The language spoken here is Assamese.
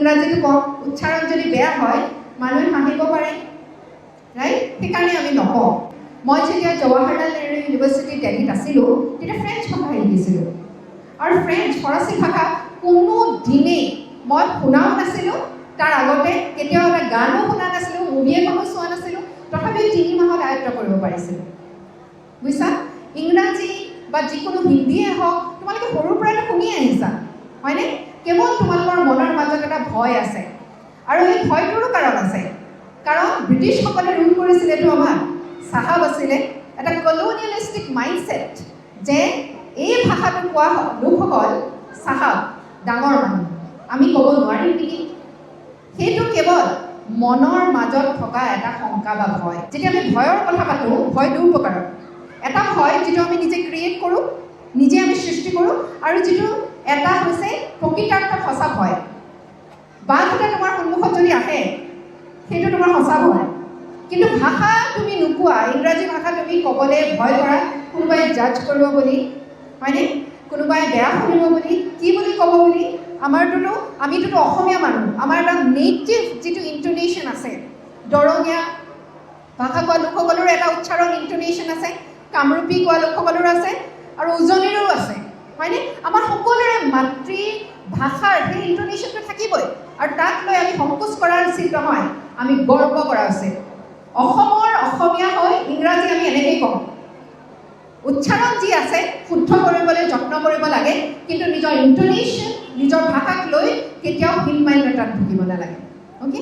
ইংৰাজীটো কওঁ, উচ্চাৰণ যদি বেয়া হয় মানুহে হাঁহিব পাৰে, ৰাইট? সেইকাৰণে আমি নকওঁ। মই যেতিয়া জৱাহৰলাল নেহৰু ইউনিভাৰ্চিটি দিল্লীত আছিলোঁ তেতিয়া ফ্ৰেঞ্চ ভাষা শিকিছিলোঁ, আৰু ফ্ৰেঞ্চ ফৰাচী ভাষা কোনো দিনেই মই শুনাও নাছিলোঁ, তাৰ আগতে কেতিয়াও এটা গানো শুনা নাছিলোঁ, মুভি এখনো চোৱা নাছিলোঁ, তথাপিও 3 মাহত আয়ত্ত কৰিব পাৰিছিলোঁ। বুজিছা? ইংৰাজী বা যিকোনো হিন্দীয়ে হওক তোমালোকে সৰুৰ পৰাই শুনি আহিছা, হয়নে? কেৱল তোমালোকৰ মনৰ মাজত এটা ভয় আছে, আৰু এই ভয়টোৰো কাৰণ আছে, কাৰণ ব্ৰিটিছসকলে ৰুল কৰিছিলেতো আমাক, চাহাব আছিলে, এটা কলোনিয়েলিষ্টিক মাইণ্ডছেট যে এই ভাষাটো কোৱা লোকসকল চাহাব, ডাঙৰ মানুহ, আমি ক'ব নোৱাৰিম নেকি? সেইটো কেৱল মনৰ মাজত থকা এটা শংকা বা ভয়। যেতিয়া আমি ভয়ৰ কথা পাতোঁ, ভয় 2 প্ৰকাৰৰ। এটা ভয় যিটো আমি নিজে ক্ৰিয়েট কৰোঁ, নিজে আমি সৃষ্টি কৰোঁ, আৰু যিটো এটা হৈছে প্ৰকৃতাৰ্থত সঁচা ভয়। বাঘ এটা তোমাৰ সন্মুখত যদি আহে সেইটো তোমাৰ সঁচা ভয়, কিন্তু ভাষা তুমি নোকোৱা, ইংৰাজী ভাষা তুমি ক'বলৈ ভয় কৰা, কোনোবাই জাজ কৰিব বুলি, হয়নে? কোনোবাই বেয়া শুনিব বুলি, কি বুলি ক'ব বুলি। আমিতো অসমীয়া মানুহ, আমাৰ এটা নেটিভ যিটো ইণ্টনেশ্যন আছে, দৰঙীয়া ভাষা কোৱা লোকসকলৰো এটা উচ্চাৰণ ইণ্টনেশ্যন আছে, কামৰূপী কোৱা লোকসকলৰো আছে, আৰু উজনিৰো আছে, হয়নে? আমাৰ সকলোৰে মাতৃভাষাৰ সেই ইণ্টনেশ্যনটো থাকিবই, আৰু তাক লৈ আমি সংকোচ কৰাৰ উচিত নহয়, আমি গৰ্ব কৰা উচিত। অসমৰ অসমীয়া হৈ ইংৰাজী আমি এনেকেই কওঁ। উচ্চাৰণ যি আছে শুদ্ধ কৰিবলৈ যত্ন কৰিব লাগে, কিন্তু নিজৰ ইণ্টনেশ্যন, নিজৰ ভাষাক লৈ কেতিয়াও হীনমান্যতাত ভুগিব নালাগে। অ'কে?